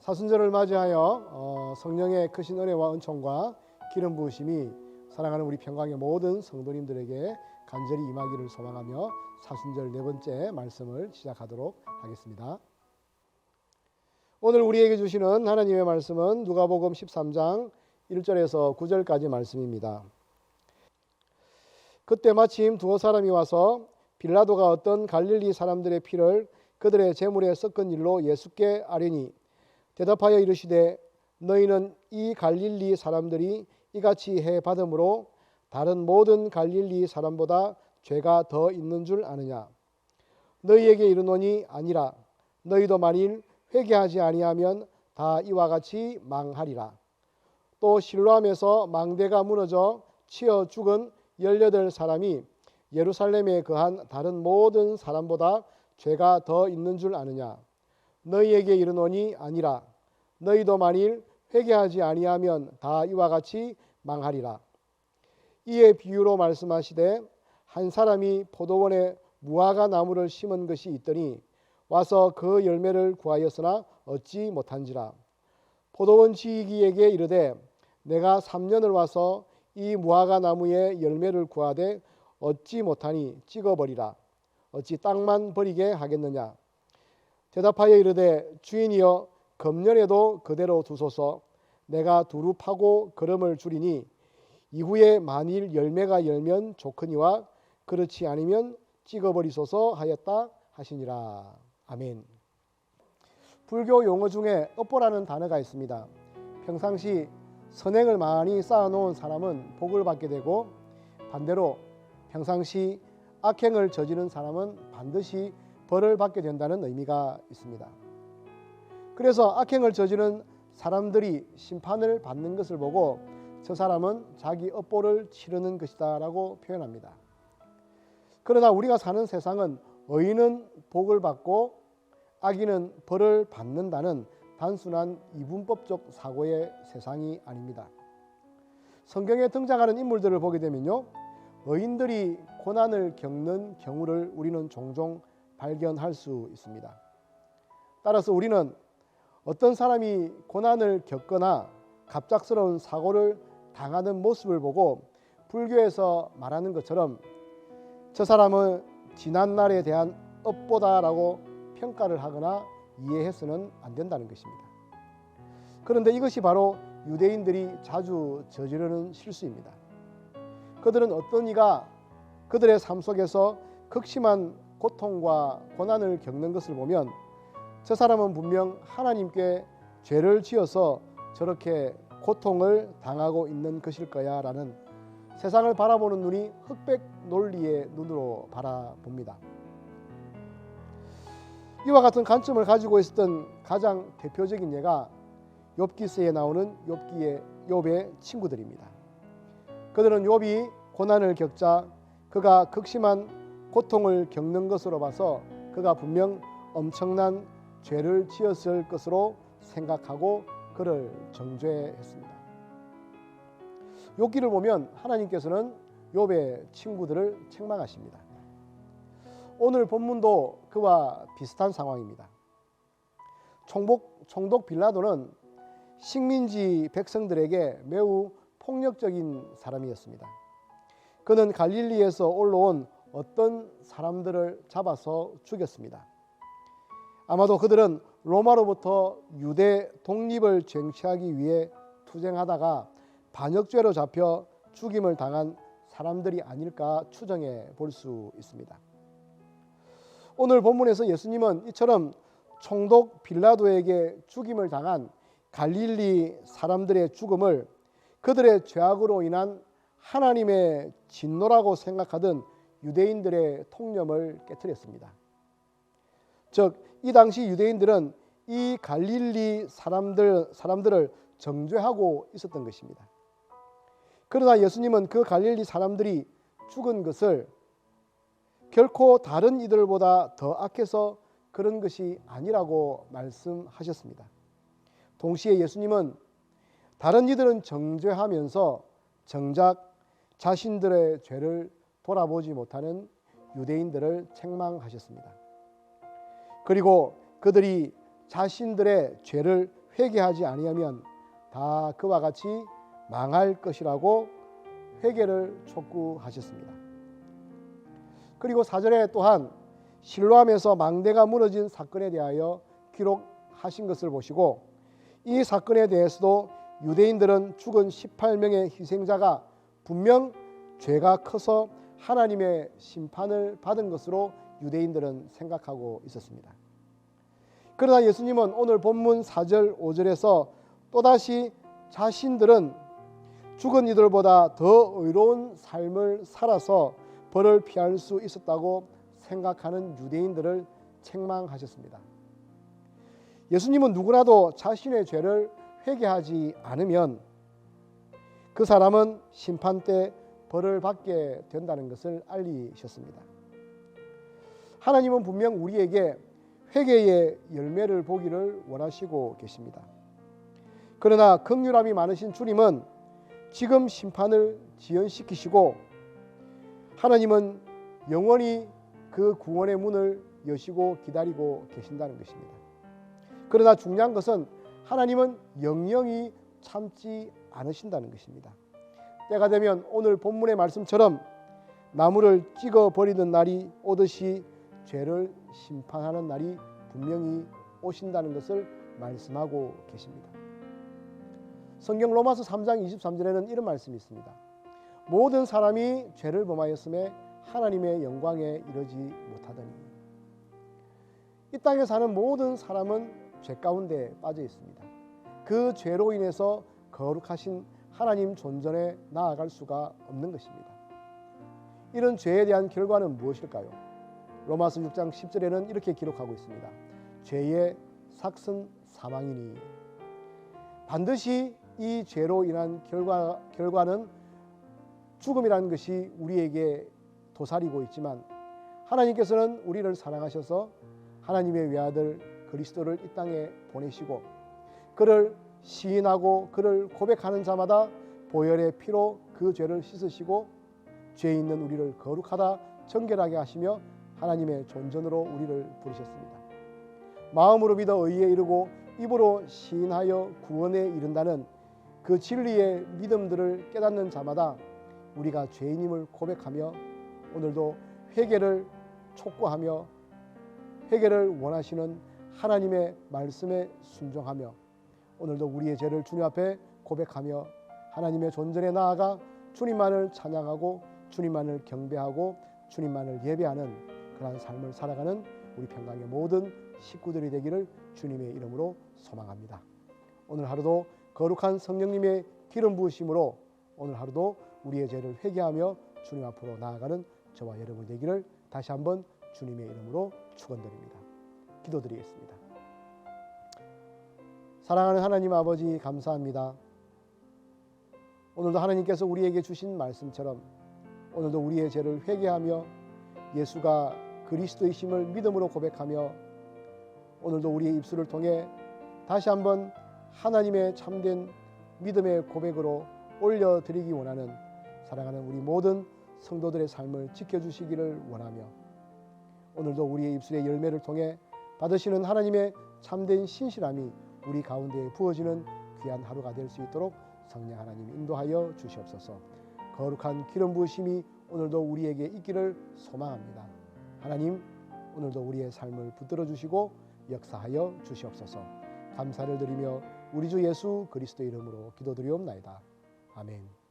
사순절을 맞이하여 성령의 크신 은혜와 은총과 기름 부으심이 사랑하는 우리 평강의 모든 성도님들에게 간절히 임하기를 소망하며 사순절 네 번째 말씀을 시작하도록 하겠습니다. 오늘 우리에게 주시는 하나님의 말씀은 누가복음 13장 1절에서 9절까지 말씀입니다. 그때 마침 두어 사람이 와서 빌라도가 어떤 갈릴리 사람들의 피를 그들의 제물에 섞은 일로 예수께 아뢰니 대답하여 이르시되 너희는 이 갈릴리 사람들이 이같이 해 받음으로 다른 모든 갈릴리 사람보다 죄가 더 있는 줄 아느냐. 너희에게 이르노니 아니라. 너희도 만일 회개하지 아니하면 다 이와 같이 망하리라. 또 실로암에서 망대가 무너져 치어 죽은 18사람이 예루살렘에 거한 다른 모든 사람보다 죄가 더 있는 줄 아느냐. 너희에게 이르노니 아니라. 너희도 만일 회개하지 아니하면 다 이와 같이 망하리라. 이에 비유로 말씀하시되 한 사람이 포도원에 무화과 나무를 심은 것이 있더니 와서 그 열매를 구하였으나 얻지 못한지라. 포도원 지기에게 이르되 내가 3년을 와서 이 무화과 나무의 열매를 구하되 얻지 못하니 찍어버리라. 어찌 땅만 버리게 하겠느냐. 대답하여 이르되 주인이여 금년에도 그대로 두소서. 내가 두루 파고 거름을 주리니 이후에 만일 열매가 열면 좋거니와 그렇지 않으면 찍어버리소서 하였다 하시니라. 아멘. 불교 용어 중에 업보라는 단어가 있습니다. 평상시 선행을 많이 쌓아놓은 사람은 복을 받게 되고 반대로 평상시 악행을 저지른 사람은 반드시 벌을 받게 된다는 의미가 있습니다. 그래서 악행을 저지른 사람들이 심판을 받는 것을 보고 저 사람은 자기 업보를 치르는 것이다 라고 표현합니다. 그러나 우리가 사는 세상은 의인은 복을 받고 악인은 벌을 받는다는 단순한 이분법적 사고의 세상이 아닙니다. 성경에 등장하는 인물들을 보게 되면요, 의인들이 고난을 겪는 경우를 우리는 종종 발견할 수 있습니다. 따라서 우리는 어떤 사람이 고난을 겪거나 갑작스러운 사고를 당하는 모습을 보고 불교에서 말하는 것처럼 저 사람은 지난날에 대한 업보다라고 평가를 하거나 이해해서는 안 된다는 것입니다. 그런데 이것이 바로 유대인들이 자주 저지르는 실수입니다. 그들은 어떤 이가 그들의 삶 속에서 극심한 고통과 고난을 겪는 것을 보면 저 사람은 분명 하나님께 죄를 지어서 저렇게 고통을 당하고 있는 것일 거야 라는 세상을 바라보는 눈이 흑백 논리의 눈으로 바라봅니다. 이와 같은 관점을 가지고 있었던 가장 대표적인 예가 욥기서에 나오는 욥의 친구들입니다. 그들은 욥이 고난을 겪자 그가 극심한 고통을 겪는 것으로 봐서 그가 분명 엄청난 죄를 지었을 것으로 생각하고 그를 정죄했습니다. 욥기를 보면 하나님께서는 욥의 친구들을 책망하십니다. 오늘 본문도 그와 비슷한 상황입니다. 총독 빌라도는 식민지 백성들에게 매우 폭력적인 사람이었습니다. 그는 갈릴리에서 올라온 어떤 사람들을 잡아서 죽였습니다. 아마도 그들은 로마로부터 유대 독립을 쟁취하기 위해 투쟁하다가 반역죄로 잡혀 죽임을 당한 사람들이 아닐까 추정해 볼 수 있습니다. 오늘 본문에서 예수님은 이처럼 총독 빌라도에게 죽임을 당한 갈릴리 사람들의 죽음을 그들의 죄악으로 인한 하나님의 진노라고 생각하던 유대인들의 통념을 깨트렸습니다. 즉, 이 당시 유대인들은 이 갈릴리 사람들을 정죄하고 있었던 것입니다. 그러나 예수님은 그 갈릴리 사람들이 죽은 것을 결코 다른 이들보다 더 악해서 그런 것이 아니라고 말씀하셨습니다. 동시에 예수님은 다른 이들은 정죄하면서 정작 자신들의 죄를 돌아보지 못하는 유대인들을 책망하셨습니다. 그리고 그들이 자신들의 죄를 회개하지 아니하면 다 그와 같이 망할 것이라고 회개를 촉구하셨습니다. 그리고 4절에 또한 실로암에서 망대가 무너진 사건에 대하여 기록하신 것을 보시고, 이 사건에 대해서도 유대인들은 죽은 18명의 희생자가 분명 죄가 커서 하나님의 심판을 받은 것으로 유대인들은 생각하고 있었습니다. 그러나 예수님은 오늘 본문 4절 5절에서 또다시 자신들은 죽은 이들보다 더 의로운 삶을 살아서 벌을 피할 수 있었다고 생각하는 유대인들을 책망하셨습니다. 예수님은 누구라도 자신의 죄를 회개하지 않으면 그 사람은 심판 때 벌을 받게 된다는 것을 알리셨습니다. 하나님은 분명 우리에게 회개의 열매를 보기를 원하시고 계십니다. 그러나 긍휼함이 많으신 주님은 지금 심판을 지연시키시고, 하나님은 영원히 그 구원의 문을 여시고 기다리고 계신다는 것입니다. 그러나 중요한 것은 하나님은 영영히 참지 않으신다는 것입니다. 때가 되면 오늘 본문의 말씀처럼 나무를 찍어 버리는 날이 오듯이 죄를 심판하는 날이 분명히 오신다는 것을 말씀하고 계십니다. 성경 로마서 3장 23절에는 이런 말씀이 있습니다. 모든 사람이 죄를 범하였음에 하나님의 영광에 이르지 못하더니. 이 땅에 사는 모든 사람은 죄 가운데 빠져 있습니다. 그 죄로 인해서 거룩하신 하나님 존전에 나아갈 수가 없는 것입니다. 이런 죄에 대한 결과는 무엇일까요? 로마서 6장 10절에는 이렇게 기록하고 있습니다. 죄의 삭은 사망이니. 반드시 이 죄로 인한 결과는 죽음이라는 것이 우리에게 도사리고 있지만, 하나님께서는 우리를 사랑하셔서 하나님의 외아들 그리스도를 이 땅에 보내시고, 그를 시인하고 그를 고백하는 자마다 보혈의 피로 그 죄를 씻으시고 죄 있는 우리를 거룩하다 정결하게 하시며 하나님의 존전으로 우리를 부르셨습니다. 마음으로 믿어 의에 이르고 입으로 시인하여 구원에 이른다는 그 진리의 믿음들을 깨닫는 자마다 우리가 죄인임을 고백하며 오늘도 회개를 촉구하며 회개를 원하시는 하나님의 말씀에 순종하며 오늘도 우리의 죄를 주님 앞에 고백하며 하나님의 존전에 나아가 주님만을 찬양하고 주님만을 경배하고 주님만을 예배하는 그러한 삶을 살아가는 우리 평강의 모든 식구들이 되기를 주님의 이름으로 소망합니다. 오늘 하루도 거룩한 성령님의 기름 부으심으로 오늘 하루도 우리의 죄를 회개하며 주님 앞으로 나아가는 저와 여러분 되기를 다시 한번 주님의 이름으로 축원드립니다. 기도드리겠습니다. 사랑하는 하나님 아버지, 감사합니다. 오늘도 하나님께서 우리에게 주신 말씀처럼 오늘도 우리의 죄를 회개하며 예수가 그리스도이심을 믿음으로 고백하며 오늘도 우리의 입술을 통해 다시 한번 하나님의 참된 믿음의 고백으로 올려드리기 원하는 사랑하는 우리 모든 성도들의 삶을 지켜주시기를 원하며 오늘도 우리의 입술의 열매를 통해 받으시는 하나님의 참된 신실함이 우리 가운데에 부어지는 귀한 하루가 될 수 있도록 성령 하나님 인도하여 주시옵소서. 거룩한 기름 부으심이 오늘도 우리에게 있기를 소망합니다. 하나님, 오늘도 우리의 삶을 붙들어 주시고 역사하여 주시옵소서. 감사를 드리며 우리 주 예수 그리스도 이름으로 기도드리옵나이다. 아멘.